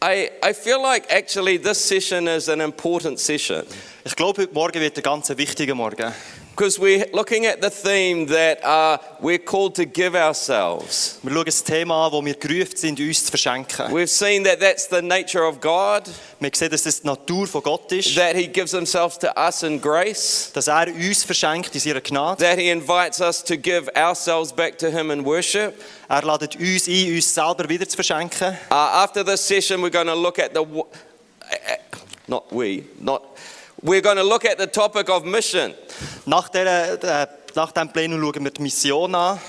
I feel like actually this session is an important session. Ich glaube, heute Morgen wird ein ganz wichtiger Morgen. Because we're looking at the theme that we're called to give ourselves. Wir schauen das Thema an, wo wir gerufen sind, uns zu verschenken. We've seen that that's the nature of God, Wir sehen, dass das die Natur von Gott ist, that He gives Himself to us in grace, dass er uns verschenkt in seiner Gnade. that He invites us to give ourselves back to Him in worship. Er lädt uns ein, uns selber wieder zu verschenken. After this session, we're going to look at we're going to look at the topic of mission. Nach diesem Plenum schauen wir die Mission an.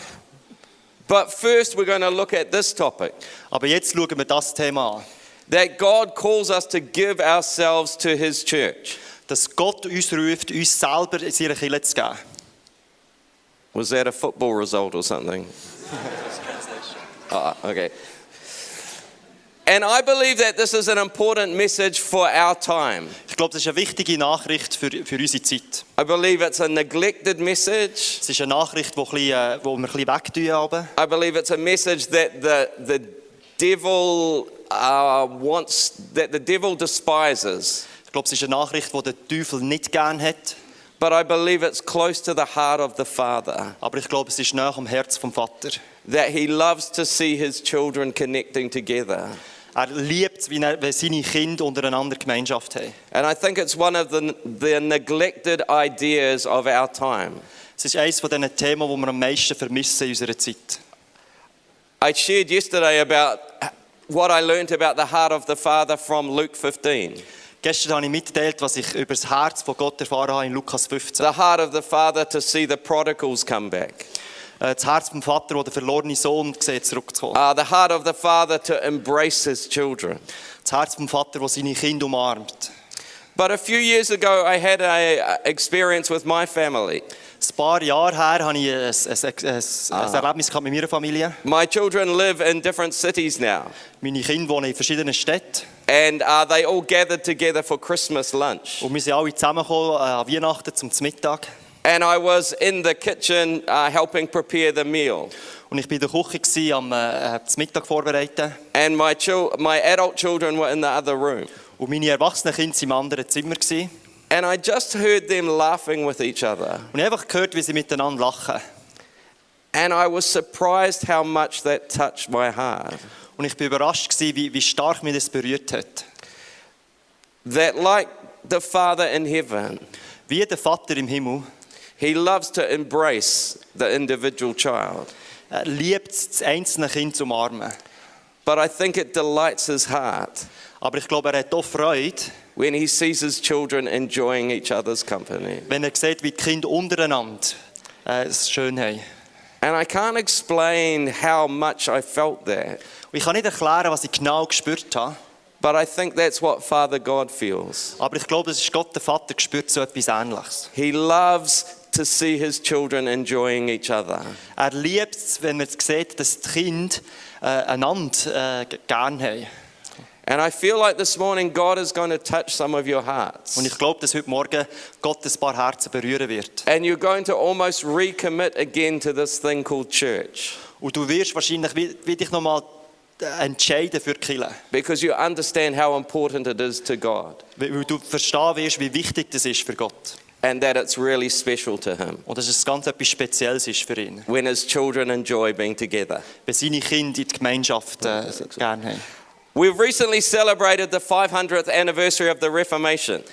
But first, we're going to look at this topic. Aber jetzt schauen wir das Thema an. That God calls us to give ourselves to His church. Dass Gott uns ruft, uns selber in seine Kirche zu geben. Was that a football result or something? Okay. And I believe that this is an important message for our time. Ich glaube, das ist eine wichtige Nachricht für unsere Zeit. I believe it's a neglected message. Es ist eine Nachricht, wo wir ein bisschen wegtun haben. I believe it's a message that the devil wants, that the devil despises. Ich glaube, es ist eine Nachricht, die der Teufel nicht gern hat. But I believe it's close to the heart of the Father. Aber ich glaube, es ist nahe am Herz vom Vater. That He loves to see His children connecting together. Er liebt es, wenn seine Kinder untereinander Gemeinschaft haben. And I think it's one of the neglected ideas of our time. Es ist eines von diesen Themen, die wir am meisten vermissen in unserer Zeit. I shared yesterday about what I learned about the heart of the Father from Luke 15. Gestern habe ich mitgeteilt, was ich über das Herz von Gott erfahren habe in Lukas 15. The heart of the Father to see the prodigals come back. Das Herz vom Vater, der den verlorenen Sohn sieht, zurückzukommen. The heart of the Father to embrace His children. Das Herz vom Vater, der seine Kinder umarmt. But a few years ago I had an experience with my family. Ein paar Jahre her hatte ich ein Erlebnis mit meiner Familie. My children live in different cities now. Meine Kinder wohnen in verschiedenen Städten. And they all gathered together for Christmas lunch. Und wir sind alle zusammengekommen an Weihnachten zum Mittag. And I was in the kitchen helping prepare the meal. Und ich war in der Küche das Mittag vorbereiten. And my adult children were in the other room. Und meine erwachsenen Kinder waren im anderen Zimmer. And I just heard them laughing with each other. Und ich habe einfach gehört, wie sie miteinander lachen. And I was surprised how much that touched my heart. Und ich war überrascht, wie stark mich das berührt hat. That like the Father in heaven, Wie der Vater im Himmel, He loves to embrace the individual child. er liebt es, das einzelne Kind zu umarmen. But I think it delights His heart Aber ich glaube, er hat auch Freude, when He sees His children enjoying each other's company. wenn er sieht, wie die Kinder untereinander es schön haben. And I can't explain how much I felt that. Und ich kann nicht erklären, was ich genau gespürt habe. But I think that's what Father God feels. Aber ich glaube, es ist Gott, der Vater, gespürt so etwas Ähnliches. He loves to see His children enjoying each other. Er liebt es, wenn er sieht, dass die Kinder einander gern haben. And I feel like this morning God is going to touch some of your hearts. Und ich glaube, dass heute Morgen Gott ein paar Herzen berühren wird. And you're going to almost recommit again to this thing called church. Und du wirst wahrscheinlich wie dich nochmal entscheiden für die Kirche. Because you understand how important it is to God. Weil du verstehen wirst, wie wichtig das ist für Gott. And that it's really special to Him. Und dass es ganz etwas Spezielles ist für ihn. When His children enjoy being together. Wenn seine Kinder in die Gemeinschaft gerne haben. We've recently celebrated the 500th anniversary of the Reformation.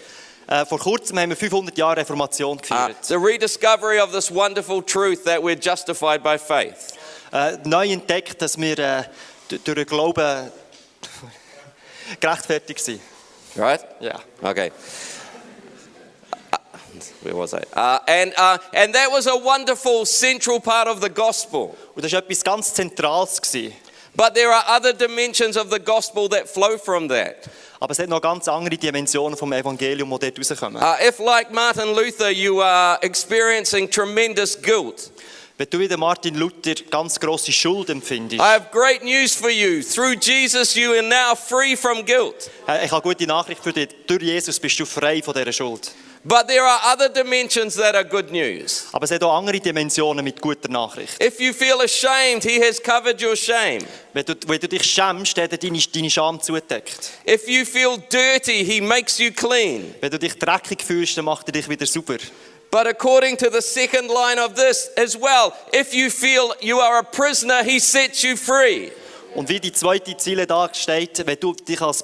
Vor kurzem haben wir 500 Jahre Reformation gefeiert. The rediscovery of this wonderful truth that we're justified by faith. Neu entdeckt, dass wir durch den Glauben gerechtfertigt sind. Right? Ja. Okay. Where was I? And that was a wonderful central part of the gospel. Und das war etwas ganz Zentrales gewesen. But there are other dimensions of the gospel that flow from that. Aber es hat noch ganz andere Dimensionen vom Evangelium, die dort rauskommen. If, like Martin Luther, you are experiencing tremendous guilt, Wenn du wie der Martin Luther ganz grosse Schuld empfindest, I have great news for you. Through Jesus, you are now free from guilt. ich habe gute Nachricht für dich. Durch Jesus bist du frei von dieser Schuld. But there are other dimensions that are good news. Aber es hat auch andere Dimensionen mit guter Nachricht. If you feel ashamed, he has covered your shame. Wenn du dich schämst, hat er deine Scham zugedeckt. If you feel dirty, he makes you clean. Wenn du dich dreckig fühlst, dann macht er dich wieder sauber. But according to the second line of this as well, if you feel you are a prisoner, he sets you free. Und wie die zweite Ziele da steht, wenn du dich als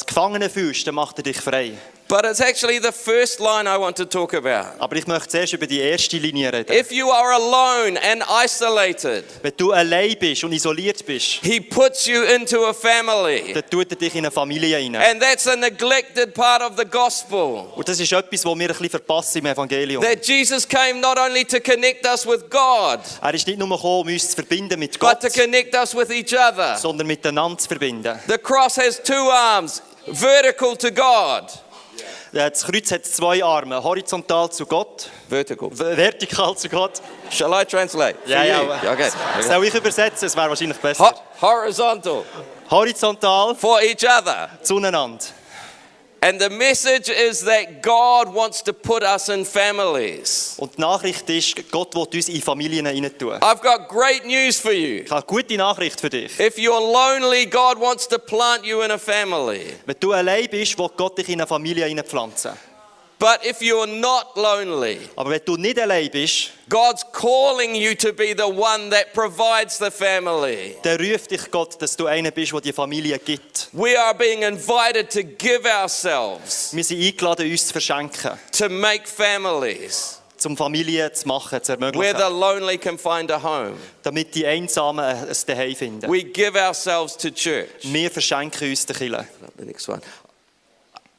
Gefangener fühlst, dann macht er dich frei. But it's actually the first line I want to talk about. Aber ich möchte zuerst über die erste Linie reden. If you are alone and isolated, Wenn du allein bist und isoliert bist, he puts you into a family. dann tut er dich in eine Familie hinein. And that's a neglected part of the gospel. Und das ist etwas, was wir ein bisschen verpassen im Evangelium. That Jesus came not only to connect us with God, Er ist nicht nur gekommen, um uns zu verbinden mit but Gott, to connect us with each other. sondern miteinander zu verbinden. The cross has two arms, vertical to God. Das Kreuz hat zwei Arme, horizontal zu Gott, Vertical. vertikal zu Gott. Shall I translate? For Ja, you? ja. Okay. Soll ich übersetzen? Es wäre wahrscheinlich besser. Horizontal Horizontal for each other. zueinander. And the message is that God wants to put us in families. Und die Nachricht ist, Gott will uns in Familien hineintun. I've got great news for you. Ich habe eine gute Nachricht für dich. If you're lonely, God wants to plant you in a family. Wenn du allein bist, will Gott dich in eine Familie hineinpflanzen. But if you're not lonely, Aber wenn du nicht allein bist, God's calling you to be the one that provides the family. dann ruft dich Gott, dass du einer bist, der die Familie gibt. We are being invited to give ourselves Wir sind eingeladen, uns zu verschenken, to make families um Familien zu machen, zu where the ermöglichen, lonely can find a home. damit die Einsamen ein Zuhause finden. We give ourselves to church. Wir verschenken uns der Kirche. The next one.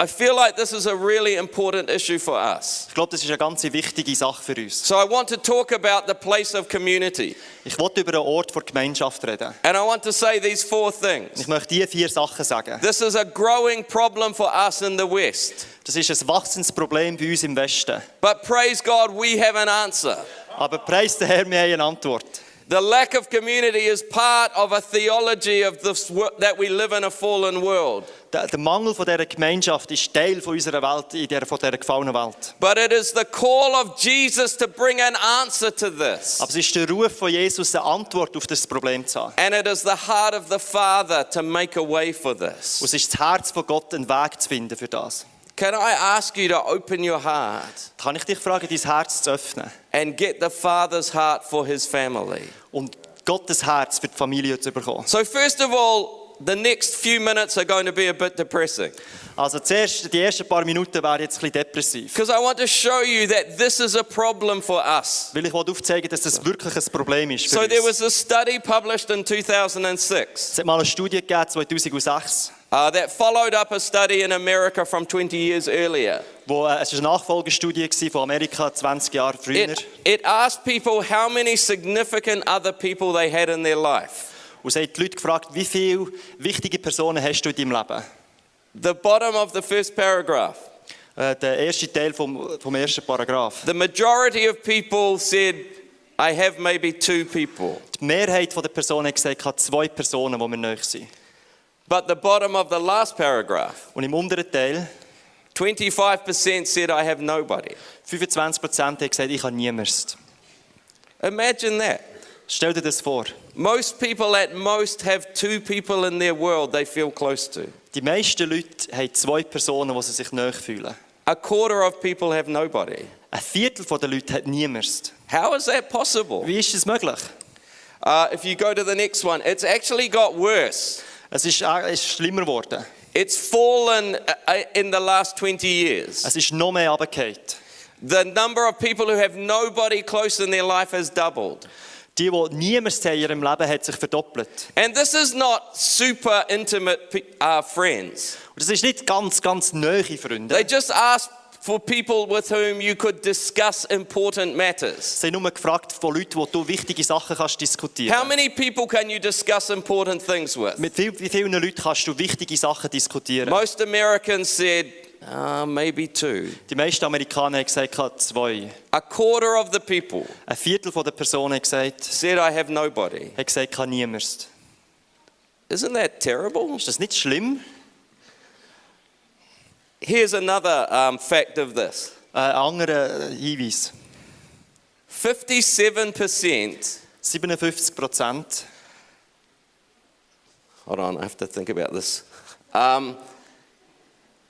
I feel like this is a really important issue for us. Ich glaube, das ist eine ganz wichtige Sache für uns. So I want to talk about the place of community. Ich wollte über einen Ort der Gemeinschaft reden. And I want to say these four things. Ich möchte diese 4 Sachen sagen. This is a growing problem for us in the West. Das ist ein wachsendes Problem bei uns im Westen. But praise God, we have an answer. Aber preis den Herrn, wir haben eine Antwort. The lack of community is part of a theology of this that we live in a fallen world. Der Mangel von dieser Gemeinschaft ist Teil von unserer Welt, von dieser gefallenen Welt. But it is the call of Jesus to bring an answer to this. Aber es ist der Ruf von Jesus, eine Antwort auf das Problem zu haben. And it is the heart of the Father to make a way for Und this. es ist das Herz von Gott, einen Weg zu finden für das. Can I ask you to open your heart Kann ich dich fragen, dein Herz zu öffnen and get the Father's heart for his family? und Gottes Herz für die Familie zu bekommen? So first of all, the next few minutes are going to be a bit depressing Also zuerst, die ersten paar Minuten wären jetzt ein bisschen depressiv. because I want to show you that this is a problem for us. Weil ich aufzeigen will, dass das wirklich ein Problem ist für So there uns. was a study published in 2006 Es hat mal eine Studie gegeben, 2006, that followed up a study in America from 20 years earlier. es war eine Nachfolgestudie von Amerika 20 Jahre früher. It asked people how many significant other people they had in their life. Und sie hat die Leute gefragt, wie viele wichtige Personen hast du in deinem Leben? The bottom of the first paragraph. Der erste Teil vom ersten Paragraph. The majority of people said, I have maybe 2 people. Die Mehrheit der Personen hat gesagt, ich habe 2 Personen, die mir nahe sind. But the bottom of the last paragraph, Und im unteren Teil, 25% said, I have nobody. 25% haben gesagt, ich habe niemanden. Imagine that. Stell dir das vor. Most people at most have 2 people in their world they feel close to. Die meisten Leute haben 2 Personen, die sie sich nahe fühlen. A quarter of people have nobody. Ein Viertel der Leute hat niemanden. How is that possible? Wie ist das möglich? If you go to the next one, it's actually got worse. Es ist schlimmer geworden. It's fallen in the last 20 years. Es ist noch mehr runtergefallen. The number of people who have nobody close in their life has doubled. Die niemanden haben in ihrem Leben, hat sich verdoppelt. And this is not super intimate friends. Und das ist nicht ganz nahe Freunde. They just ask for people with whom you could discuss important matters. Sie haben nur gefragt von Leuten, wo du wichtige Sachen kannst diskutieren. How many people can you discuss important things with? Mit wie vielen Leuten kannst du wichtige Sachen diskutieren? Most Americans said, maybe 2. Die meisten Amerikaner haben gesagt, ich habe 2. A quarter of the people Ein Viertel der Personen hat gesagt, said, I have nobody. ich habe niemanden. Isn't that terrible? Ist das nicht schlimm? Here's another fact of this. Ein anderer Hinweis. 57%. 57%. Hold on, I have to think about this.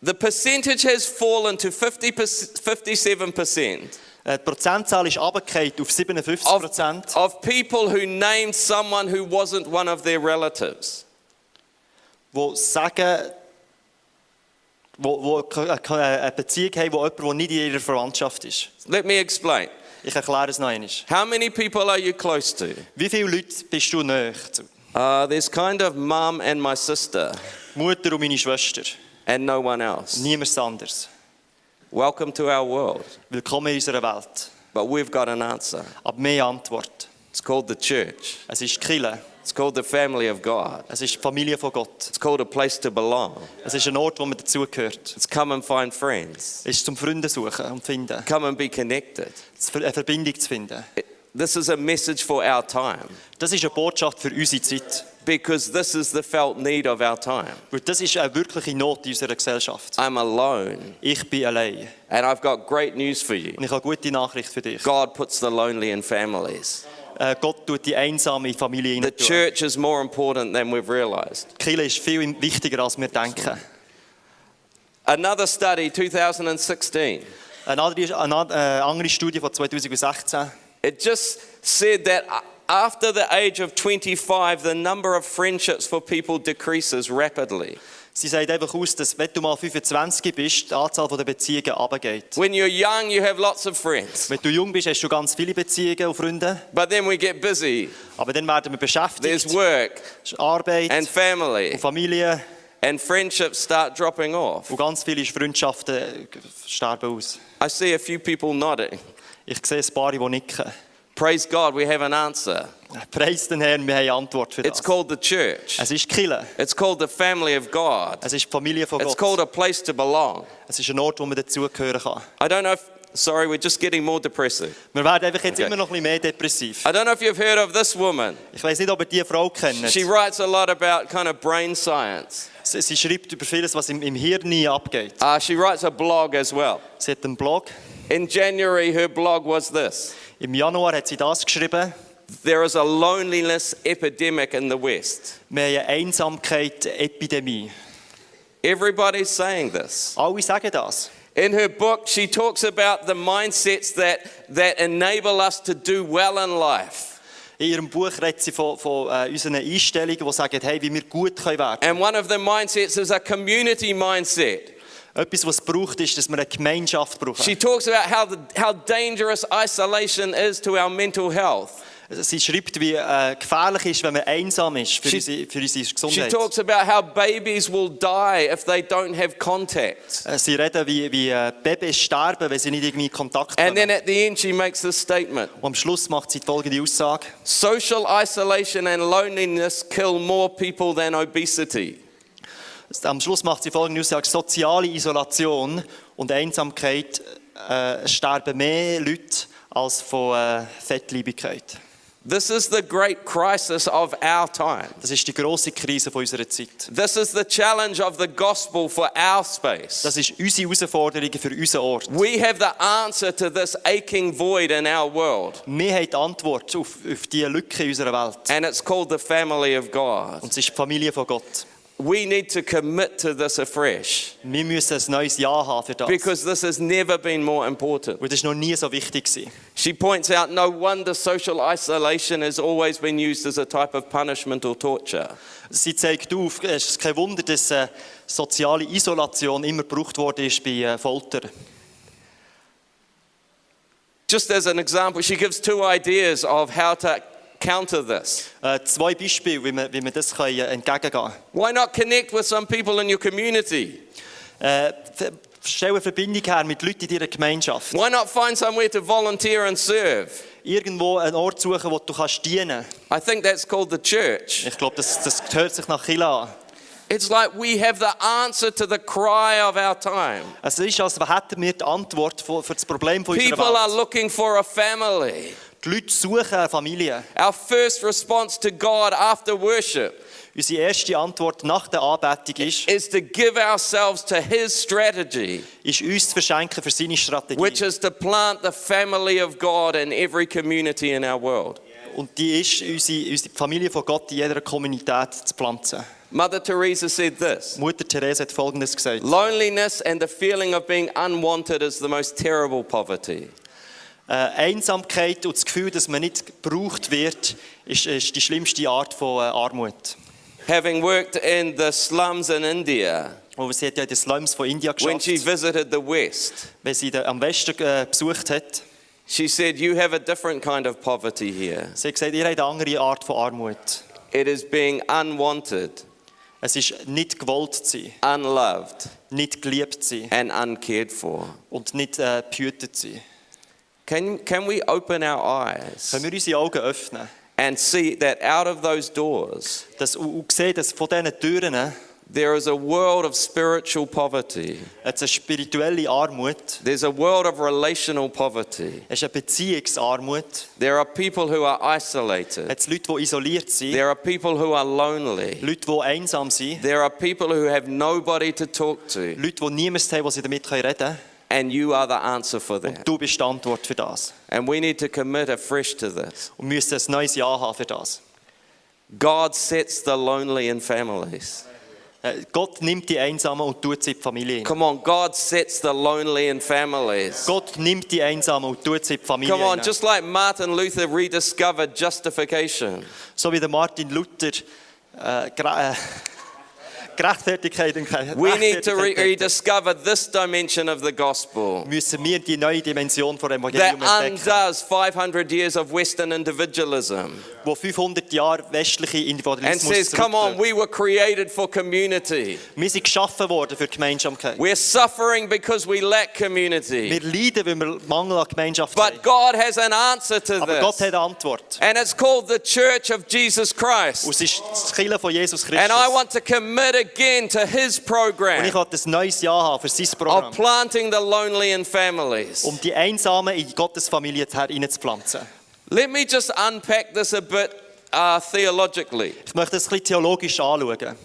The percentage has fallen to 57% Die Prozentzahl ist runtergefallen auf 57%. of people who named someone who wasn't one of their relatives. Die sagen, wo eine Beziehung haben, wo jemand, der nicht in ihrer Verwandtschaft ist. Let me explain. Ich erkläre es noch einmal. How many people are you close to? Wie viele Leute bist du näher zu? There's kind of mum and my sister, Mutter und meine Schwester. and no one else. Niemand anderes. Welcome to our world. Willkommen in unserer Welt. But we've got an answer. Aber mehr Antwort. It's called the church. Es ist die Kirche. It's called the family of God. Es ist die Familie von Gott. It's called a place to belong. Es ist ein Ort, wo man dazugehört. It's come and find friends. Es ist zum Freunde suchen und finden. Come and be connected. Eine Verbindung zu finden. This is a message for our time Das ist eine Botschaft für unsere Zeit. because this is the felt need of our time. Weil das ist eine wirkliche Not in unserer Gesellschaft. I'm alone, Ich bin allein. and I've got great news for you. Und ich habe eine gute Nachricht für dich. God puts the lonely in families. Gott tut die einsame Familie The hinein. Die church is more important than we've realized. Kirche ist viel wichtiger, als wir denken. Another study, 2016, Eine andere Studie von 2016. it just said that after the age of 25, the number of friendships for people decreases rapidly. Sie sagt einfach aus, dass wenn du mal 25 bist, die Anzahl der Beziehungen runtergeht. When you're young, you have lots of friends. Wenn du jung bist, hast du ganz viele Beziehungen und Freunde. But then we get busy. Aber dann werden wir beschäftigt. There's work Es ist Arbeit and family, und Familie. and friendships start dropping off. Und ganz viele Freundschaften sterben aus. I see a few people nodding. Ich sehe ein paar, die nicken. Praise God, we have an answer. Preis den Herrn, wir haben eine Antwort für It's das. called the church. Es ist die Kirche. It's called the family of God. Es ist die Familie von It's called Gott. a place to belong. Es ist ein Ort, wo man dazugehören kann. I don't know if, sorry, we're just getting more depressive. Wir werden einfach jetzt Okay. immer noch ein bisschen mehr depressiv. I don't know if you've heard of this woman. Ich weiß nicht, ob ihr diese Frau kennt. She writes a lot about kind of brain science. Sie schreibt über vieles, was im Hirn abgeht. She writes a blog as well. Sie hat einen Blog. In January, her blog was this: Im Januar hat sie das geschrieben. there is a loneliness epidemic in the West. Wir haben eine Einsamkeit-Epidemie. Everybody's saying this. Alle sagen das. In her book, she talks about the mindsets that enable us to do well in life. In ihrem Buch redet sie von unseren Einstellungen, die sagen, hey, wie wir gut werden können. And one of the mindsets is a community mindset. Etwas, was es braucht, ist, dass wir eine Gemeinschaft brauchen. She talks about how dangerous isolation is to our mental health. Sie schreibt, wie gefährlich ist, wenn man einsam ist für unsere She Gesundheit. talks about how babies will die if they don't have contact. Sie reden, wie Babys sterben, wenn sie nicht irgendwie Kontakt And then haben. at the end, she makes this statement: Und am Schluss macht sie die folgende Aussage. social isolation and loneliness kill more people than obesity. Am Schluss macht sie folgende Aussage. Soziale Isolation und Einsamkeit sterben mehr Leute als von Fettleibigkeit. This is the great crisis of our time. Das ist die grosse Krise von unserer Zeit. This is the challenge of the gospel for our space. Das ist unsere Herausforderung für unseren Ort. We have the answer to this aching void in our world, Wir haben die Antwort auf diese Lücke in unserer Welt. and it's called the family of God. Und es ist die Familie von Gott. We need to commit to this afresh Wir müssen ein neues Ja haben für das. because this has never been more important. Weil das noch nie so wichtig war. She points out no wonder social isolation has always been used as a type of punishment or torture. Sie zeigt auf, es ist kein Wunder, dass soziale Isolation immer gebraucht worden ist bei Folter. Just as an example, she gives two ideas of how to counter this. Zwei Beispiele, wie man das entgegengehen kann. Why not connect with some people in your community? Stell eine Verbindung her mit Leuten in deiner Gemeinschaft. Why not find somewhere to volunteer and serve? Irgendwo einen Ort suchen, wo du dienen kannst. I think that's called the church. Ich glaube, das hört sich nach Kirche an. It's like we have the answer to the cry of our time. Es ist, als hätten wir die Antwort für das Problem von unserer People are Welt. looking for a family. Die Leute suchen eine Familie. Our first response to God after worship Unsere erste Antwort nach der Anbetung is to give ourselves to His strategy, ist uns zu verschenken für seine Strategie. which is to plant the family of God in every community in our world. Und die ist, unsere Familie von Gott in jeder Kommunität zu pflanzen. Mother Teresa said this: Mutter Therese hat Folgendes gesagt. loneliness and the feeling of being unwanted is the most terrible poverty. Einsamkeit und das Gefühl, dass man nicht gebraucht wird, ist die schlimmste Art von Armut. Having worked in the slums in India, Aber sie hat ja in den Slums von India when she geschafft, visited the West, wenn sie am Westen besucht hat. she said, you have a different kind of poverty here. Sie hat gesagt, ihr habt eine andere Art von Armut. It is being unwanted, Es ist nicht gewollt zu sein, unloved, nicht geliebt zu sein and uncared for. und nicht behütet zu sein. Can we open our eyes Können wir unsere Augen öffnen and see that out of those doors und sehen, dass von diesen Türen there is a world of spiritual poverty? eine spirituelle Armut, There's a world of relational poverty. es ist eine Beziehungsarmut, There are people who are isolated. es Leute, die isoliert sind, There are people who are lonely. Leute, die einsam sind, There are people who have nobody to talk to. Leute, die niemanden haben, wo sie damit reden können. And you are the answer for that. Du bist die Antwort für das. And we need to commit afresh to this. Und wir müssen ein neues Ja haben für das. God sets the lonely in families. Gott nimmt die Einsamen und tut sie in die Familie hinein. Come on, God sets the lonely in families. Gott nimmt die Einsamen und tut sie in die Familie Come on, hinein. just like Martin Luther rediscovered justification. So wie der Martin Luther Gerechtfertigkeit und We need to Gerechtigkeit rediscover this dimension of the gospel müssen wir die neue Dimension von that Evangelium entdecken, undoes 500 years of Western individualism wo 500 Jahre westliche and Individualismus says, come on, zurückführt. we were created for community. Wir sind geschaffen worden für Gemeinsamkeit. We're suffering because we lack community. Wir leiden, weil wir Mangel an Gemeinschaft haben. But God has an answer to Aber Gott this. hat eine Antwort. And it's called the Church of Jesus Und Christ. es ist das Kirche von Jesus Christus. And I want to commit again to His Und program ich wollte ein neues Ja haben für sein of Programm, planting the lonely in families. um die Einsamen in Gottes Familie hineinzupflanzen. Let me just unpack this a bit theologically. Ich möchte das ein bisschen theologisch anschauen.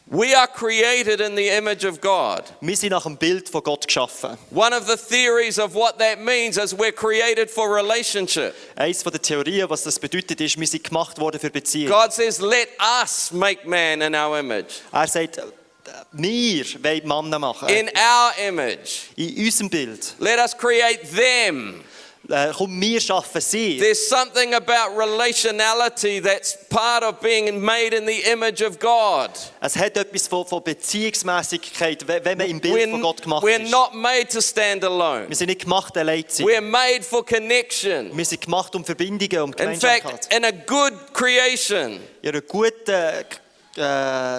We are created in the image of God. Wir sind nach dem Bild von Gott geschaffen. One of the theories of what that means is we're created for relationship. Eines von der Theorien, was das bedeutet, ist, wir sind gemacht worden für Beziehung. God says, let us make man in our image. Er sagt, wir wollen Männer machen. In our image. In unserem Bild. Let us create them. Komm, wir schaffen sie. There's something about relationality that's part of being made in the image of God. Es hat etwas von Beziehungsmäßigkeit, wenn man im Bild von Gott gemacht We're ist. not made to stand alone. Wir sind nicht gemacht, allein zu sein. We're made for connection. Wir sind gemacht, um Verbindungen, um In Gemeinsamkeit. fact, in a good creation, In einer guten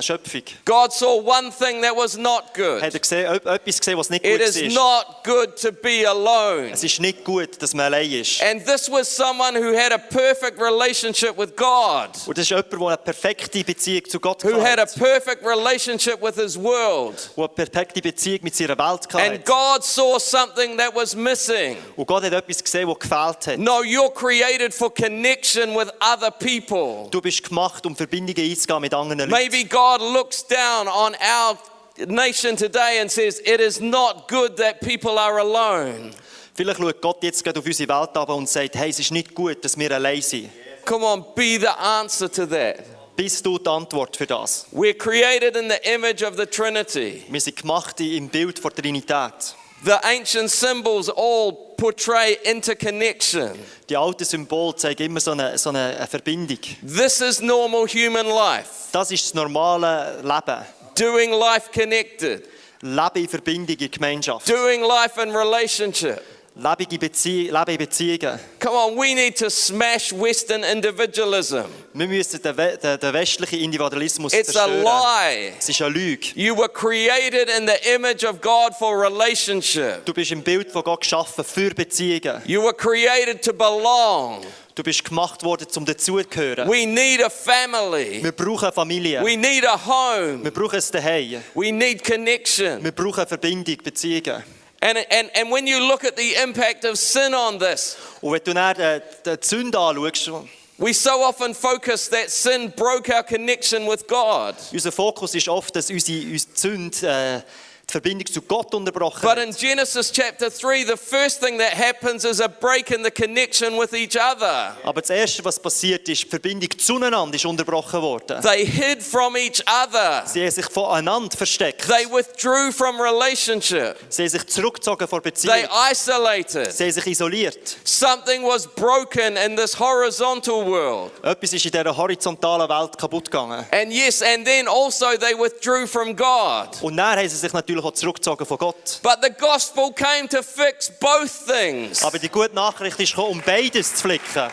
Schöpfung God saw one thing that was not hat good. er etwas gesehen, was nicht It gut is ist. not good to be alone. Es ist nicht gut, dass man allein ist. And this was someone who had a perfect relationship with God, Und das ist jemand, der eine perfekte Beziehung zu Gott who had a hat. perfect relationship with his world. Der eine perfekte Beziehung mit seiner Welt And hatte. God saw something that was missing. Und Gott hat etwas gesehen, das gefehlt hat. No, you're created for connection with other people. Du bist gemacht, um Verbindungen einzugehen mit anderen Leuten. Maybe God looks down on our nation today and says, it is not good that people are alone. Vielleicht schaut Gott jetzt gerade auf unsere Welt ab und sagt, hey, es ist nicht gut, dass wir allein sind. Come on, be the answer to that. Bist du die Antwort für das? We're created in the image of the Trinity. Wir sind gemacht im Bild der Trinität. The ancient symbols all portray interconnection. Die alten Symbole zeigen immer so eine Verbindung. This is normal human life. Das ist das normale Leben. Doing life connected. Leben in Verbindung, in Gemeinschaft. Doing life in relationship. Leben in Beziehungen. Come on, we need to smash Western individualism. Wir müssen den westlichen Individualismus It's a zerstören. lie. Es ist eine Lüge. You were created in the image of God for relationship. Du bist im Bild von Gott geschaffen für Beziehungen. You were created to belong. Du bist gemacht worden, um dazugehören. We need a family. Wir brauchen eine Familie. We need a home. Wir brauchen ein Zuhause. We need connection. Wir brauchen eine Verbindung, Beziehungen. And when you look at the impact of sin on this, Und wenn du dann die Sünde anschaust, We so often focus that sin broke our connection with God. Unser Fokus ist oft, dass unsere Sünde die Verbindung zu Gott unterbrochen But hat. in Genesis chapter 3, the first thing that happens is a break in the connection with each other. Aber das Erste, was passiert ist, die Verbindung zueinander ist unterbrochen worden. They hid from each other. Sie haben sich voneinander versteckt. They withdrew from relationship. Sie haben sich zurückgezogen vor Beziehung. They isolated. Sie haben sich isoliert. Something was broken in this horizontal world. Etwas ist in dieser horizontalen Welt kaputt gegangen. And yes, and then also they withdrew from God. Und dann haben sie sich natürlich auch zurückgezogen von Gott. But the gospel came to fix both things. Aber die gute Nachricht ist gekommen, um beides zu flicken.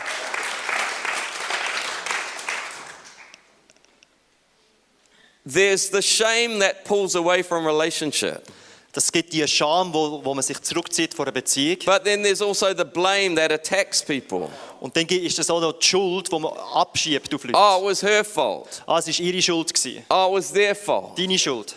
There's the shame that pulls away from relationship. Das gibt die Scham, wo man sich zurückzieht von einer Beziehung. But then there's also the blame that attacks people. Und dann ist es auch noch die Schuld, die man abschiebt auf Leute. Oh, it was her fault. Ah, es war ihre Schuld gewesen. Oh, it was their fault. Deine Schuld.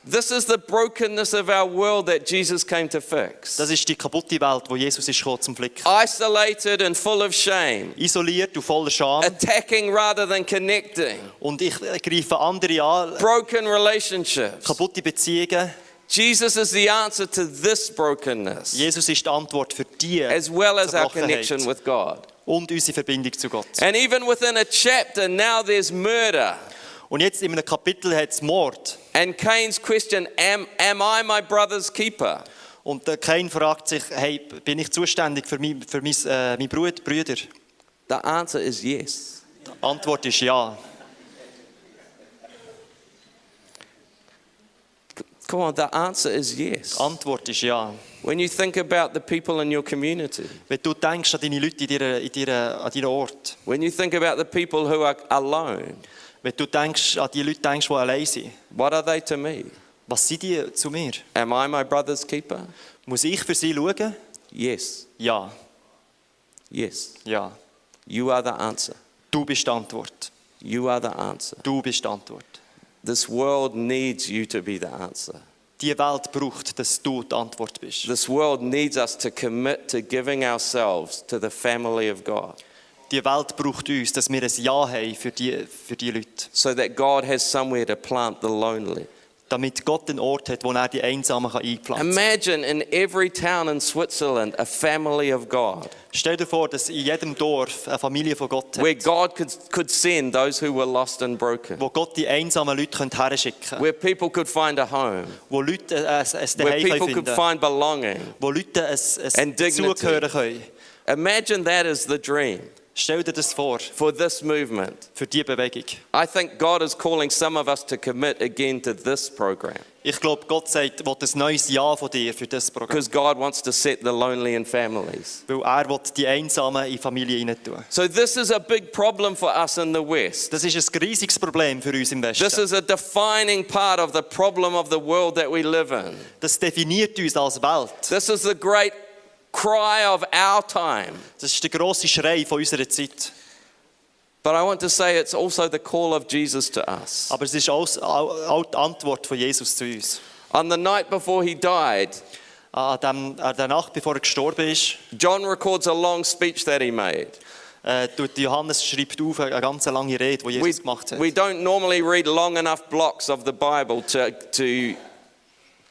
This is the brokenness of our world that Jesus came to fix. Das ist die kaputte Welt, wo Jesus ist gekommen zum Flicken. Isolated and full of shame. Isoliert und voller Scham. Attacking rather than connecting. Und ich greife andere an. Broken relationships. Kaputte Beziehungen. Jesus is the answer to this brokenness, Jesus ist die Antwort für die as well as our Zerbrochenheit connection with God. und unsere Verbindung zu Gott. And even within a chapter, now there's murder. Und jetzt in einem Kapitel hat es Mord. And Cain's question, am I my brother's keeper? Und der Kain fragt sich, hey, bin ich zuständig für meine Brüder? The answer is yes. Die Antwort ist ja. Come on, the answer is yes. Die Antwort ist ja. When you think about the people in your community, Wenn du denkst an deine Leute an deinem Ort, when you think about the people who are alone, wenn du an die Leute denkst, die allein sind, what are they to me? was sind die zu mir? Am I my brother's keeper? Muss ich für sie schauen? Yes. Ja, Yes. ja. You are the answer. Du bist die Antwort. You are the answer. Du bist die Antwort. This world needs you to be the answer. Die Welt braucht, dass du die Antwort bist. This world needs us to commit to giving ourselves to the family of God, Die Welt braucht uns, dass wir ein Ja haben für die Leute. so that God has somewhere to plant the lonely. Damit Gott einen Ort hat, wo er die Einsamen einpflanzen kann. Imagine in every town in Switzerland a family of God, Stell dir vor, dass in jedem Dorf eine Familie von Gott where hat, God could send those who were lost and broken, wo Gott die einsamen Leute herschicken kann, where people could find a home, wo Leute ein where Zuhause people finden could können, find belonging. wo Leute ein And dignity. Zugehören können. Imagine that as the dream Stell dir das vor, for this movement. für diese Bewegung. I think God is calling some of us to commit again to this program, Ich glaube, Gott sagt, will ein neues Ja von dir für das Programm. because God wants to set the lonely in families. Weil er will die Einsamen in Familien hinein tun. So this is a big problem for us in the West. Das ist ein riesiges Problem für uns im This Westen. is a defining part of the problem of the world that we live in. Das definiert uns als Welt. This is the great cry of our time. Das ist der grosse Schrei von unserer Zeit. But I want to say it's also the call of Jesus to us. Aber es ist auch die Antwort von Jesus zu uns. On the night before he died, An der Nacht, bevor er gestorben ist, John records a long speech that he made. Johannes schreibt auf eine ganz lange Rede, die Jesus gemacht hat. We don't normally read long enough blocks of the Bible to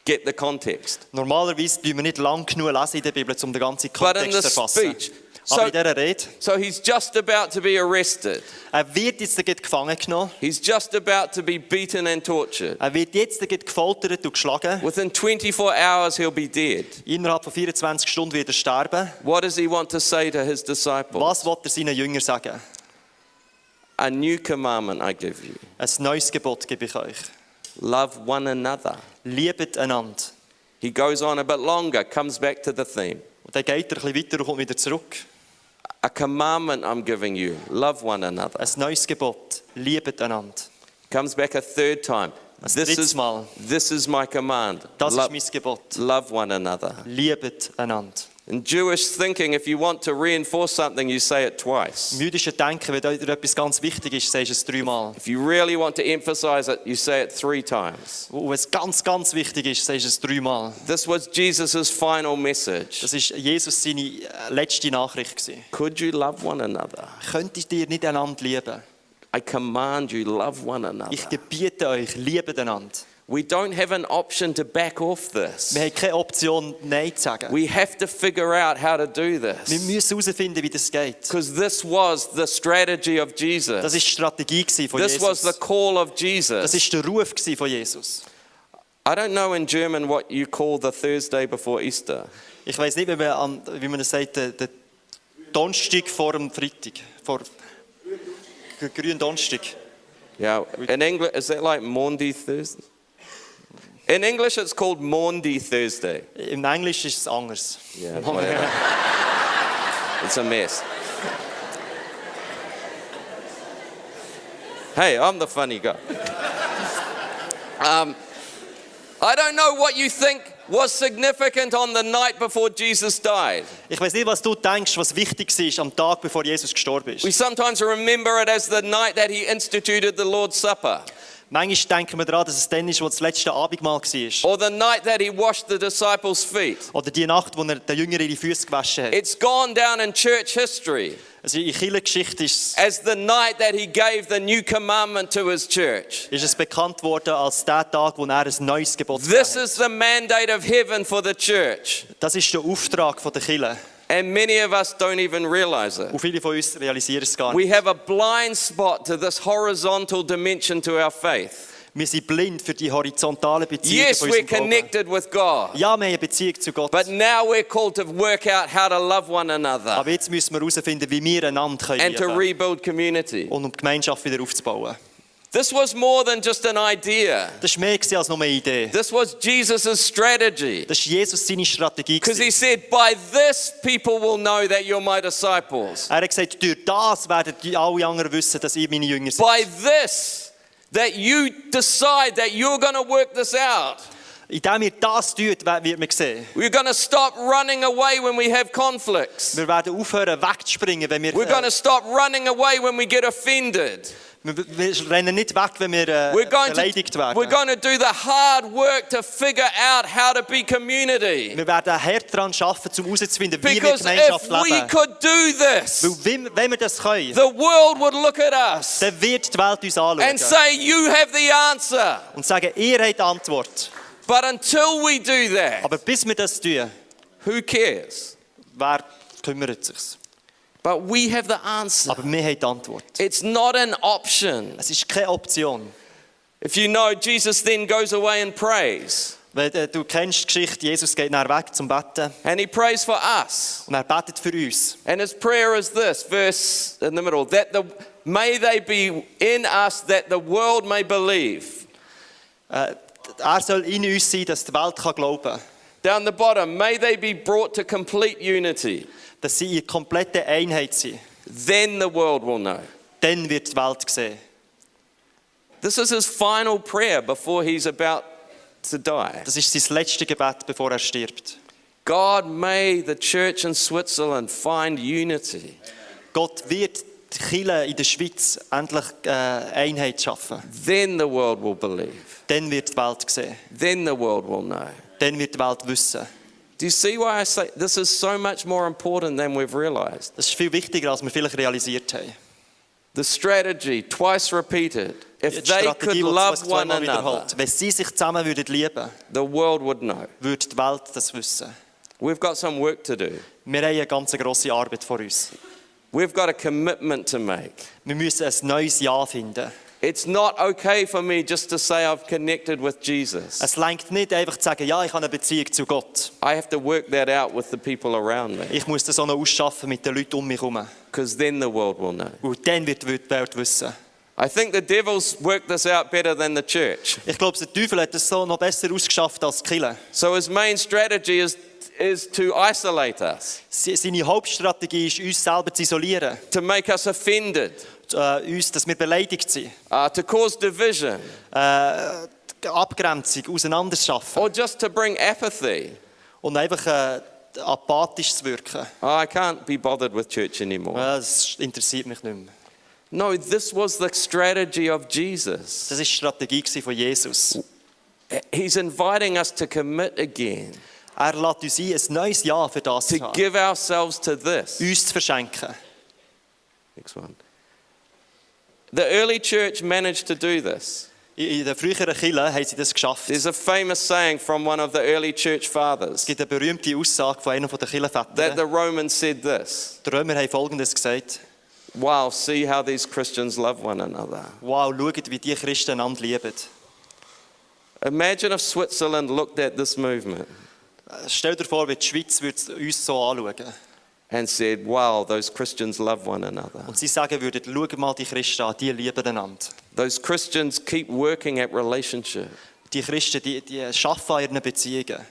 get the context. Normalerweise lesen wir nicht lang genug in der Bibel, um den ganzen But in Kontext the zu erfassen. speech, Aber in dieser Rede, so he's just about to be arrested. er wird jetzt gleich gefangen genommen. He's just about to be beaten and tortured. Er wird jetzt gleich gefoltert und geschlagen. Within 24 hours, he'll be dead. Innerhalb von 24 Stunden wird er sterben. What does he want to say to his disciples? Was will er seinen Jüngern sagen? A new commandment I give you. Ein neues Gebot gebe ich euch. Love one another. Liebet einander. He goes on a bit longer, comes back to the theme. Und dann geht er ein bisschen weiter und kommt wieder zurück. A commandment I'm giving you. Love one another. Ein neues Gebot. Liebet einander. Comes back a third time. Ein drittes Mal. This is my command. Das ist mein Gebot. Love one another. Liebet einander. In Jewish thinking, if you want to reinforce something, you say it twice. Im jüdischen Denken, wenn dir etwas ganz wichtig ist, sagst du es 3-mal. If you really want to emphasize it, you say it 3 times. Und wenn es ganz, ganz wichtig ist, sagst du es 3-mal. This was Jesus' final message. Das ist Jesus seine letzte Nachricht gewesen. Could you love one another? Könntet ihr nicht einander lieben? I command you, love one Ich another. gebiete euch, liebet einander. We don't have an option to back off this. Wir haben keine Option, Nein zu sagen. We have to figure out how to do Wir this. müssen herausfinden, wie das geht. Because this was the strategy of Das Jesus. war die Strategie von This was Jesus. the call of Das Jesus. war der Ruf von Jesus. I don't know in German what you call the Thursday before Easter. Ich weiß nicht, wie man es sagt, der Donnerstag vor dem Freitag. Vor grünen Donnerstag. Yeah, in English, is that like Maundy Thursday? In English, it's called Maundy Thursday. Im Englisch ist es anders. Yeah, whatever. It's a mess. Hey, I'm the funny guy. I don't know what you think was significant on the night before Jesus died. Ich weiß nicht, was du denkst, was wichtig war am Tag, bevor Jesus gestorben ist. We sometimes remember it as the night that he instituted the Lord's Supper, Manchmal denken wir daran, dass es dann ist, wo das letzte Abendmahl war. or the night that he washed the disciples' feet. Oder die Nacht, wo er den Jüngern ihre Füße gewaschen hat. It's gone down in church history Also in Kirchengeschichte ist as the night that he gave the new commandment to his church. es bekannt worden als der Tag, wo er ein neues Gebot This gegeben hat. is the mandate of heaven for the church. Das ist der Auftrag der Kirche. And many of us don't even realize it. Und viele von uns realisieren es gar nicht. We have a blind spot to this horizontal dimension to our faith. Wir sind blind für die horizontale Beziehung Yes, von we're unserem Glauben. connected with God, Ja, wir haben eine Beziehung zu Gott. but now we're called to work out how to love one another Aber jetzt müssen wir herausfinden, wie wir einander and to lieben rebuild community. und um die Gemeinschaft wieder aufzubauen. This was more than just an idea. Das war mehr als nur eine Idee. This was Jesus' strategy. Das war Jesus seine Strategie. Because he said, by this people will know that you're my disciples. Er hat gesagt, durch das werden alle anderen wissen, dass ihr meine Jünger seid. By this, that you decide that you're going to work this out. Indem ihr das tut, wird man sehen. We're going to stop running away when we have conflicts. Wir werden aufhören wegzuspringen, wenn wir... We're going to stop running away when we get offended. wir rennen nicht weg, wenn wir beleidigt We're werden. going to do the hard work to figure out how to be community. Wir werden hart daran arbeiten, um herauszufinden, wie wir Because Gemeinschaft if we leben. could do this, Weil wenn wir das können, the world would look at us dann wird die Welt uns anschauen and say, you have the answer. und sagen, ihr habt die Antwort. But until we do that, Aber bis wir das tun, who cares? wer kümmert sich? But we have the answer. Aber wir haben die Antwort. It's not an option. Es ist keine Option. If you know, Jesus then goes away and prays. Weil, du kennst die Geschichte, Jesus geht nach weg zum Betten And he prays for us. und er betet für uns. And his prayer is this, verse in the middle, may they be in us that the world may believe. Er soll in uns sein, dass die Welt glauben kann. Down the bottom, may they be brought to complete unity. Dass sie in kompletter Einheit sind. Then the world will know. Dann wird die Welt sehen. This is his final prayer before he's about to die. Das ist sein letztes Gebet, bevor er stirbt. God, may the church in Switzerland find unity. Gott wird die Kirche in der Schweiz endlich Einheit schaffen. Then the world will believe. Dann wird die Welt sehen. Then the world will know. Dann wird die Welt wissen. Do you see why I say this is so much more important than we've realized? Das ist viel wichtiger, als wir vielleicht realisiert haben. The strategy, twice repeated, if Die they could Strategie, die love es one zweimal another, wiederholt. Wenn sie sich zusammen würden lieben, the world would know. würde die Welt das wissen. We've got some work to do. Wir haben eine ganz grosse Arbeit vor uns. We've got a commitment to make. Wir müssen ein neues Ja finden. It's not okay for me just to say I've connected with Jesus. Es reicht nicht einfach zu sagen, ja, ich habe eine Beziehung zu Gott. I have to work that out with the people around me, Ich muss das auch noch ausschaffen mit den Leuten um mich herum. because then the world will know. Und dann wird die Welt wissen. I think the devil's worked this out better than the church. Ich glaube, der Teufel hat das so noch besser ausgeschafft als die Kirche. So his main strategy is to isolate us, Seine Hauptstrategie ist, uns selber zu isolieren. to make us offended, Uns, dass wir beleidigt sind. to cause division, Abgrenzung, auseinanderschaffen. or just to bring apathy. Und einfach apathisch zu wirken. Oh, I can't be bothered with church anymore. Das interessiert mich nicht mehr. No, this was the strategy of Jesus. Das war die Strategie von Jesus. He's inviting us to commit again, Er lädt uns ein neues Jahr für das zu to haben. give ourselves to this. Uns zu verschenken. Next one. The early church managed to do this. In der früheren Kirche haben sie das geschafft. There's a famous saying from one of the early church Es fathers gibt eine berühmte Aussage von einem der that the Kirchenväter. Romans said this. Die Römer haben Folgendes gesagt. Wow, see how these Christians love one another. Wow, schaut, wie die Christen einander lieben. Imagine if Switzerland looked at this movement Stell dir vor, wie die Schweiz würde uns so anschauen. and said, wow, those Christians love one another. Und sie sagen würden, schau mal die Christen an, die lieben einander. Those Christians keep working at relationship. Die Christen, die arbeiten an ihren Beziehungen.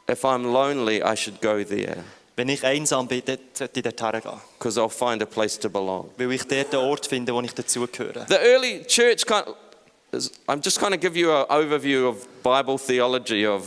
If I'm lonely, I should go there Wenn ich einsam bin, dann sollte ich dort hergehen. because I'll find a place to belong. Weil ich dort einen Ort finde, wo ich dazugehöre. The early church I'm just going to give you an overview of Bible theology of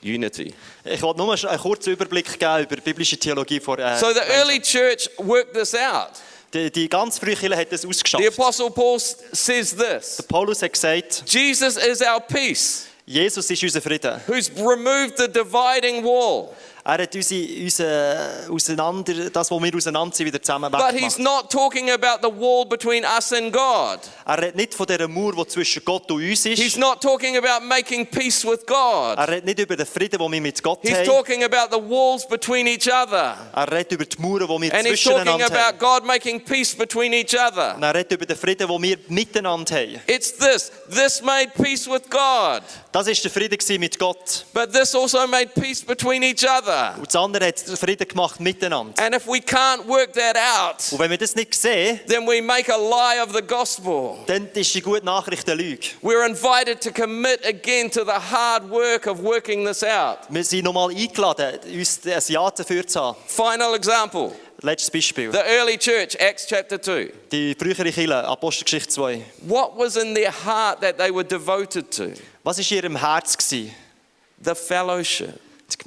unity. Ich wollte nur einen kurzen Überblick geben über die biblische Theologie von So the early church worked this out. Die ganz frühe Kirche hat das The ausgeschafft. Apostle Paul says this: Paulus hat gesagt, Jesus is our peace, Jesus ist unser Frieden. who's removed the dividing wall. Er hat das, was wir auseinander sind, wieder zusammen But he's weggemacht. not talking about the wall between us and God. Er redet nicht von dieser Mauer, die zwischen Gott und uns He's ist. not talking about making peace with God. Er redet nicht über den Frieden, den wir mit Gott He's haben. talking about the walls between each other. Er redet über die Mauern, die wir And he's talking zwischeneinander about haben. God making peace between each other. Und er redet über den Frieden, den wir miteinander haben. It's this made peace with God, Das war der Friede mit Gott. but this also made peace between each other. Und das andere hat den Frieden gemacht miteinander. And if we can't work that out, Und wenn wir das nicht sehen, then we make a lie of the gospel. dann ist die gute Nachricht eine Lüge. We're invited to commit again to the hard work of working this out. Wir sind nochmal eingeladen, uns ein Ja dafür zu haben. Final example, Letztes Beispiel. the early church, Acts chapter 2. Die frühere Kirche, Apostelgeschichte 2. What was in their heart that they were devoted to? Was war in ihrem Herz? The fellowship. Die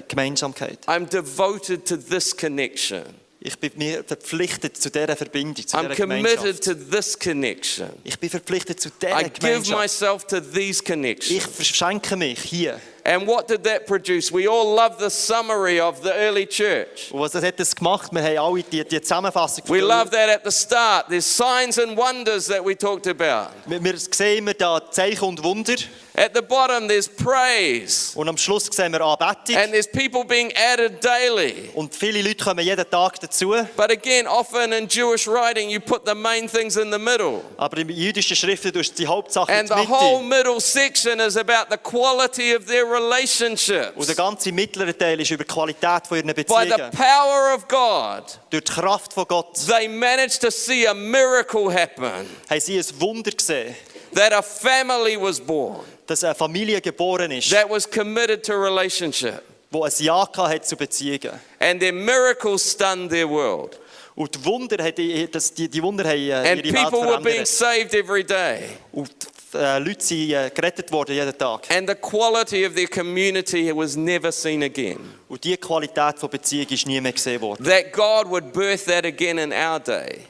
Gemeinsamkeit. I'm devoted to this connection. Ich bin mir verpflichtet zu dieser Verbindung, zu I'm dieser committed Gemeinschaft. to this connection. Ich bin verpflichtet zu I dieser give Gemeinschaft. myself to these Ich connections. verschenke mich hier. And what did that produce? We all love the summary of the early church. Und was hat das gemacht? Wir haben alle die Zusammenfassung. We love that at the start. There's signs and wonders that we talked about. Wir sehen immer da Zeichen und Wunder. At the bottom, there's praise. Und am Schluss sehen wir Anbetung. And there's people being added daily. Und viele Leute kommen jeden Tag dazu. But again, often in Jewish writing, you put the main things in the middle. Aber in jüdischen Schriften tust du die Hauptsache in And die the whole Mitte. middle section is about the quality of their Und relationships. der ganze mittlere Teil ist über die Qualität von ihren By the Beziehungen. power of God, Durch die Kraft von Gott they managed to see a miracle happen. haben sie ein Wunder gesehen, That a family was born dass eine Familie geboren ist, that was committed to relationship. die ein Ja hatte zu Beziehungen. And their miracles stunned their world. Und die Wunder, die Wunder haben And ihre Welt people were being verändert. saved every day. Und Leute sind gerettet worden jeden Tag. And the quality of their community was never seen again. Und diese Qualität von Beziehung ist nie mehr gesehen worden. That God would birth that again in our day.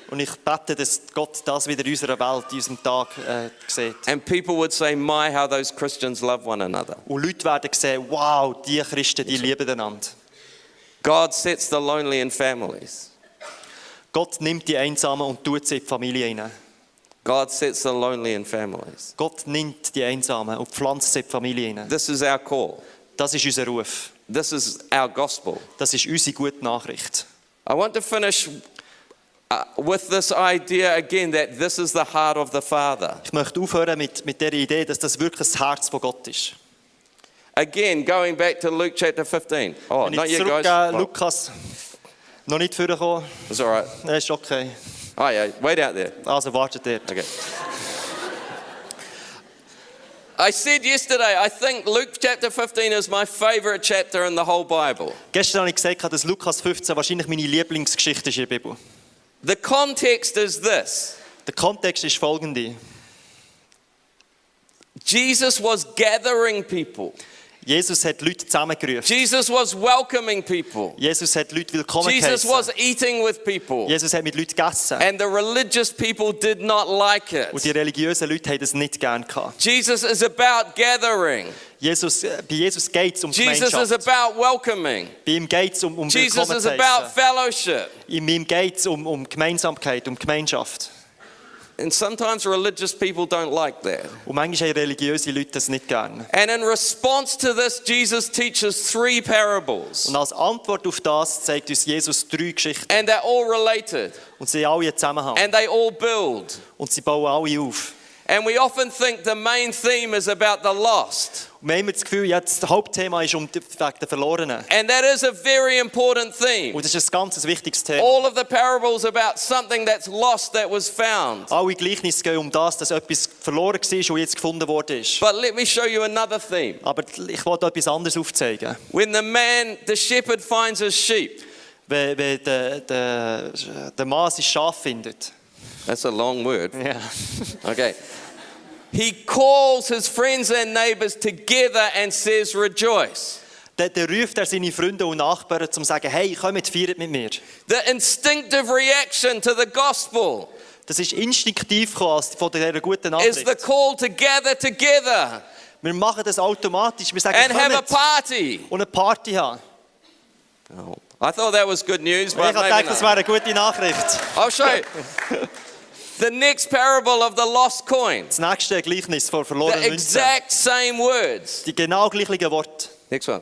Und ich bete, dass Gott das wieder in unserer Welt, in unserem Tag sieht. And people would say, my, how those Christians love one another. Und Leute werden sehen, wow, die Christen, die lieben einander. God sets the lonely in families. Gott nimmt die Einsamen und tut sie in die Familie hinein. God sets the lonely in families. Gott nimmt die Einsamen und pflanzt sie in die Familie hinein. This is our call. Das ist unser Ruf. This is our gospel. Das ist unsere gute Nachricht. I want to finish with this idea again that this is the heart of the Father. Ich möchte aufhören mit der Idee, dass das wirklich das Herz von Gott ist. Again, going back to Luke chapter 15. Oh, Wenn not ich yet, guys. zurückgehe, Oh, Lukas, noch nicht vorgekommen. it's all right. Das ist okay. Oh, yeah, wait out there. Also wartet dort. Okay. I said yesterday, I think Luke chapter 15 is my favorite chapter in the whole Bible. Gestern habe ich gesagt, dass Lukas 15 wahrscheinlich meine Lieblingsgeschichte ist in der Bibel. The context is this. Der Kontext ist folgende. Jesus was gathering people. Jesus hat Leute zusammengerufen. Jesus was welcoming people. Jesus hat Leute willkommen Jesus was geheißen. eating with people. Jesus hat mit Leuten gegessen. And the religious people did not like Und die it. religiösen Leute haben das nicht gern gehabt. Jesus is about gathering. Bei Jesus geht es um Jesus is Gemeinschaft. about welcoming. Bei ihm geht es um Jesus willkommen is zu about heißen. fellowship. In ihm geht es um Gemeinsamkeit, um Gemeinschaft. And sometimes religious people don't like that. Und manchmal haben religiöse Leute das nicht gern. And in response to this, Jesus teaches 3 parables. Und als Antwort auf das zeigt uns Jesus 3 Geschichten. And they're all related. Und sie haben alle einen Zusammenhang. And they all build. Und sie bauen alle auf. And we often think the main theme is about the lost. Und wir haben immer das Gefühl, jetzt das Hauptthema ist wegen der Verlorenen. And that is a very important theme. Und das ist ein ganz wichtiges Thema. All of the parables about something that's lost that was found. Alle Gleichnisse gehen um das, dass etwas verloren war und jetzt gefunden worden ist. But let me show you another theme. Aber ich wollte etwas anderes aufzeigen. When the shepherd finds his sheep. Wenn der Mann sein Schaf findet. That's a long word. Ja. Okay. He calls his friends and neighbors together and says, rejoice. Dann ruft er seine Freunde und Nachbarn, um zu sagen, hey, kommt, feiert mit mir. The instinctive reaction to the gospel Das ist instinktiv gekommen von dieser guten is the Nachricht. call to gather together Wir machen das automatisch. Wir sagen, and have a kommt party. und eine Party haben. Oh, I thought that was good news, Ich but habe maybe gedacht, das wäre not. eine gute Nachricht. I'll show you. The next parable of the lost coin. Das nächste Gleichnis von The verlorenen Münzen. exact same words. Die genau gleichen Worte. Next one.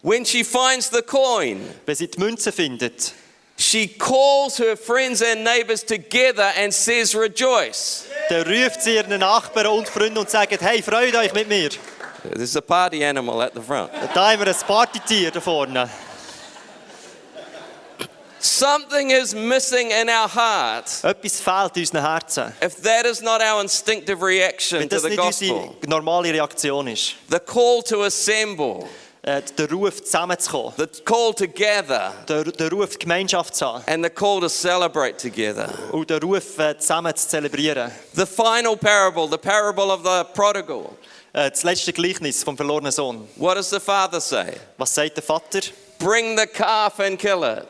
When she finds the coin, Wenn sie die Münze findet, she calls her friends and neighbors together and says, rejoice. dann ruft sie ihren Nachbarn und Freunde und sagt, hey, freut euch mit mir. There's a party animal at the front. Da haben wir ein Partytier da vorne. Something is missing in our heart Etwas fehlt in unseren Herzen. if that is not our instinctive reaction Wenn to das the nicht gospel. unsere normale Reaktion ist. The call to assemble, Der Ruf, zusammenzukommen. the call to gather, Der Ruf, die Gemeinschaft zu haben. and the call to celebrate together. Und der Ruf, zusammen zu zelebrieren. The final parable, the parable of the prodigal. Das letzte Gleichnis vom verlorenen Sohn. What does the father say? Was sagt der Vater? Bring the calf and kill it.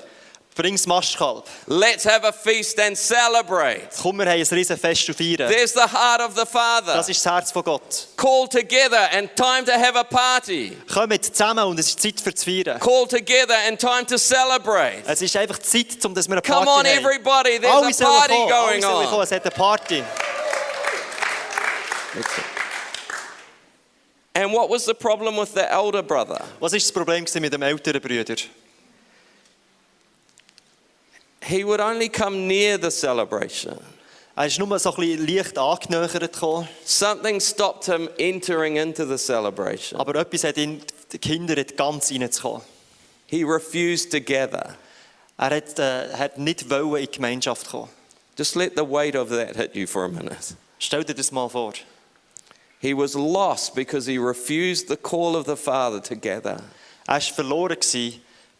Bring das Mastkalb. Let's have a feast and celebrate. Komm, wir haben ein Riesenfest zu feiern. There's the heart of the Father. Das ist das Herz von Gott. Call together and time to have a party. Kommt zusammen und es ist Zeit für das Feiern. Call together and time to celebrate. Es ist einfach Zeit, um dass wir eine Come Party on, haben. everybody, Alle there's a sollen party kommen, alle going sollen kommen. on. Es hat eine Party. And what was the problem with the elder brother? Was war das Problem mit dem älteren Bruder? He would only come near the celebration. Er ist nur so ein bisschen leicht angenähert gekommen, Something stopped him entering into the celebration. aber etwas hat ihn gehindert, ganz reinzukommen. He refused to gather. Hat nicht wollen in die Gemeinschaft kommen. Just let the weight of that hit you for a minute. Stell dir das mal vor. He was lost because he refused the call of the Father to gather. Er war verloren,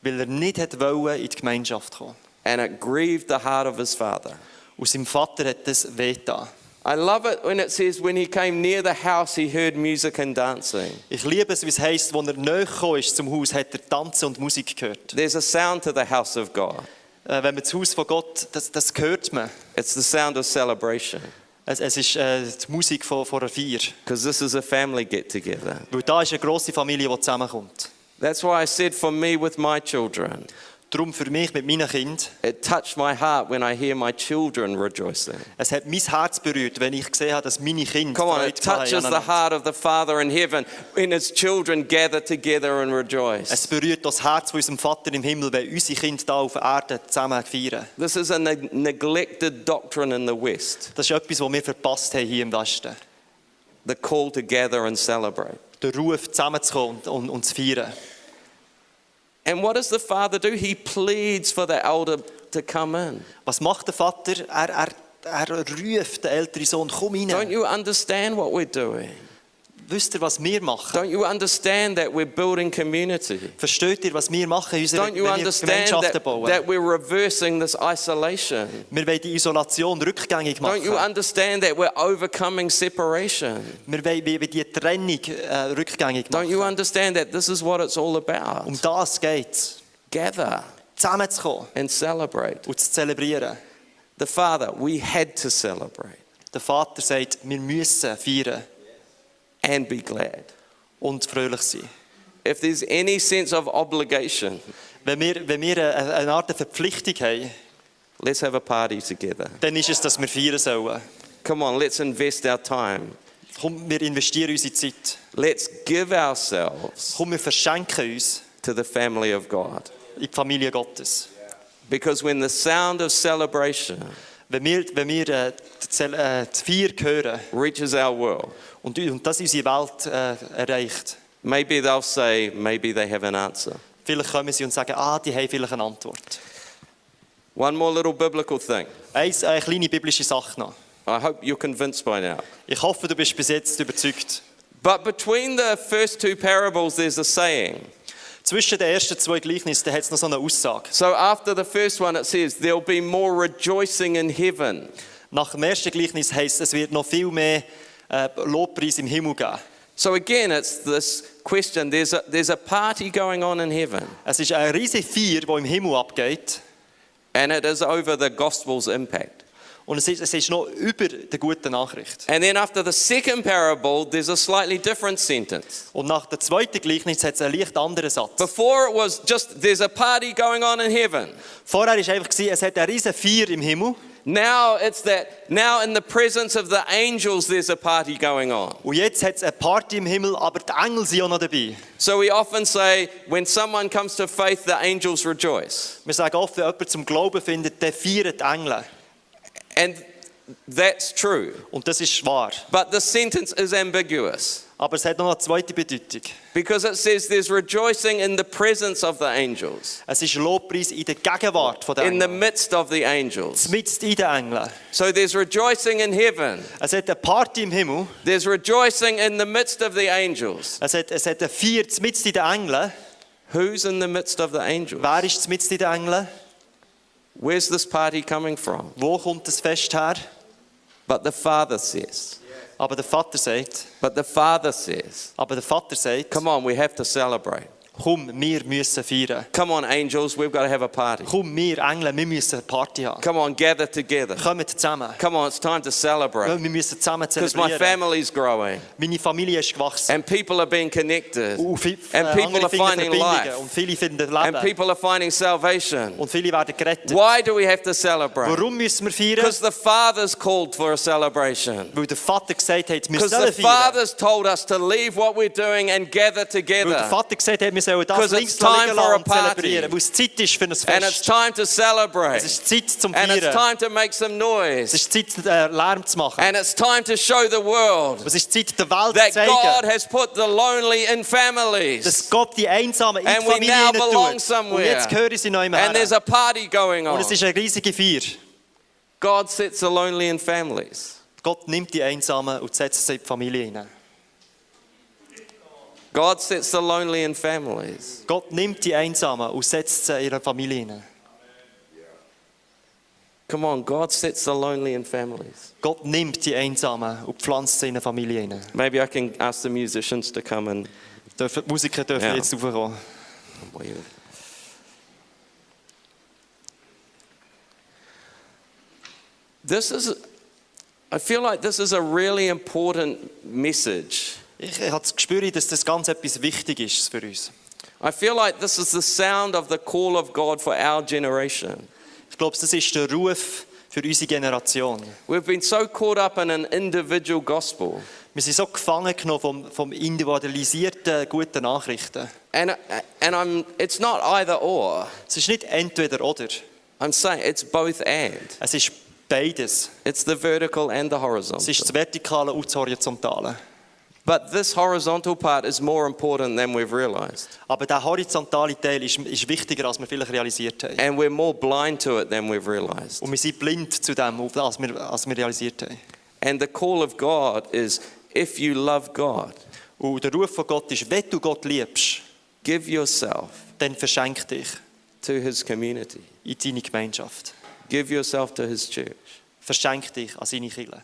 weil er nicht wollte in die Gemeinschaft kommen. And it grieved the heart of his father. Und seinem Vater hat das wehgetan. I love it when it says when he came near the house he heard music and dancing. Ich liebe es, wie es heisst, als er näher gekommen ist zum Haus, hat er Tanzen und Musik gehört. There's a sound to the house of God. Wenn man das Haus von Gott, das hört man. It's the sound of celebration. Es ist die Musik von einer Feier. Because this is a family get together. Weil da ist eine grosse Familie, die zusammenkommt. That's why I said for me with my children, Darum für mich mit meinen Kindern, it touched my heart when I hear my children rejoicing. es hat mein Herz berührt, wenn ich gesehen habe, dass meine Kinder Come on, Freude it touches the aneinander. heart of the Father in heaven when his children gather together and Es rejoice. berührt das Herz von unserem Vater im Himmel, wenn unsere Kinder hier auf Erden zusammen feiern. This is a neglected doctrine in the West. Das ist etwas, was wir verpasst haben hier im Westen. The call to gather and celebrate. Der Ruf, zusammenzukommen und zu feiern. And what does the Father do? He pleads for the elder to come in. Was macht der Vater? Er ruft den älteren Sohn, komm rein. Don't you understand what we're doing? wisst ihr, was wir machen? Don't you understand that we're building community? Versteht ihr, was wir machen, in unserer, Don't you wenn wir understand Gemeinschaften that bauen? we're reversing this isolation? Wir wollen die Isolation rückgängig Don't you machen. understand that we're overcoming separation? Wir wollen die Trennung rückgängig Don't you machen. understand that this is what it's all about? Um das geht es. Gather Zusammenzukommen and celebrate. und zu zelebrieren. The Father, we had to celebrate Der Vater sagt, wir müssen feiern and be glad. und fröhlich sein. If there's any sense of obligation, Wenn wir eine Art Verpflichtung haben, let's have a party together. dann ist es, dass wir feiern sollen. Come on, let's invest our time. Komm, wir investieren unsere Zeit. Let's give ourselves Komm, wir verschenken uns to the family of God. in die Familie Gottes. Because when the sound of celebration Wenn wir die Feier hören reaches our world, und das unsere Welt erreicht, maybe they'll say, maybe they have an answer. vielleicht kommen sie und sagen, die haben vielleicht eine Antwort. One more little biblical thing. Eine kleine biblische Sache noch. I hope you're convinced by now. Ich hoffe, du bist bis jetzt überzeugt. But between the first two parables, there's a saying. Zwischen den ersten zwei Gleichnissen hat es noch so eine Aussage. So after the first one, it says, there'll be more rejoicing in heaven. Nach dem ersten Gleichnis heisst es wird noch viel mehr Lobpreis im Himmel geben. So again, it's this question. There's a party going on in heaven, Es ist eine riesige Feier, die im Himmel abgeht. and it is over the gospel's impact. Und es ist noch über der guten Nachricht. And then after the second parable, there's a slightly different sentence. Und nach dem zweiten Gleichnis hat es einen leicht anderen Satz. Before it was just, there's a party going on in heaven. Vorher war einfach, es hat eine riesige Feier im Himmel. Now it's that, now in the presence of the angels, there's a party going on. Und jetzt hat es eine Party im Himmel, aber die Engel sind auch noch dabei. So we often say, when someone comes to faith, the angels rejoice. Wir sagen oft, wenn jemand zum Glauben findet, dann feiern die Engel. And that's true. Und das ist wahr. But the sentence is ambiguous Aber es hat noch eine zweite Bedeutung. because it says there's rejoicing in the presence of the angels, Es ist Lobpreis in der Gegenwart der in the Engel. midst of the angels. Mitten in den Engeln. So there's rejoicing in heaven, Es hat eine Party im Himmel. there's rejoicing in the midst of the angels. Es hat eine Feier mitten in den Engeln. Who's in the midst of the angels? Wer ist mitten in den Engeln? Where's this party coming from? Wo kommt das Fest her? But the Father says, Aber der Vater sagt, come on, we have to celebrate. komm, wir müssen feiern. Come on, angels, we've got to have a party. Komm, wir Engel, wir müssen eine Party haben. Come on, gather together. Kommt zusammen. Come on, it's time to celebrate. Wir müssen zusammen Because my zelebrieren. family's growing Meine Familie ist gewachsen. and people are being connected Und and people andere are finden finding Verbindungen life und viele finden and Leben. people are finding salvation. Und viele werden gerettet. Why do we have to celebrate? Warum müssen wir feiern? Because the Father's called for a celebration. Weil der Vater gesagt hat, wir Because sollen the feiern. Father's told us to leave what we're doing and gather Weil der together. Vater gesagt hat, wir sollen das Because links it's time liegen for a lassen und party. zelebrieren. Weil es Zeit ist für ein And it's Fest. time to Es celebrate. ist Zeit zum And it's Feiern. time to make some Es noise. ist Zeit, Lärm zu machen. And it's time to show the world Es ist Zeit, der Welt that zu zeigen, God has put the lonely in dass families. Gott die Einsamen in die And we Familie now belong hinein tut. somewhere. Und jetzt gehören sie neu And her. there's a party going Und on. es ist eine riesige Feier. God sets the lonely in families. Gott nimmt die Einsamen und setzt sie in die Familie hinein. God sets the lonely in families. Gott nimmt die Einsamen und setzt sie in ihre Familie hinein. Come on, God sets the lonely in families. Gott nimmt die Einsamen und pflanzt sie in eine Familie hinein. Maybe I can ask the musicians to come and. Die Musiker dürfen Ja. jetzt raufkommen. I feel like this is a really important message. Ich habe das Gespür, dass das ganz etwas wichtig ist für uns. I feel like this is the sound of the call of God for our generation. Ich glaube, das ist der Ruf für unsere Generation. We've been so caught up in an individual gospel. Wir sind so gefangen genommen vom individualisierten guten Nachrichten. And it's not either or. Es ist nicht entweder oder. I'm saying it's both and. Es ist beides. It's the vertical and the Es horizontal. ist das Vertikale und das Horizontale. But this horizontal part is more important than we've realized. Aber der horizontale Teil ist wichtiger, als wir vielleicht realisiert haben. And we're more blind to it than we've realized. Und wir sind blind zu dem, als wir realisiert haben. And the call of God is if you love God, Und der Ruf von Gott ist, wenn du Gott liebst, give yourself dann verschenk dich to his community. in deine Gemeinschaft. Give yourself to his church. Verschenk dich an seine Kirche.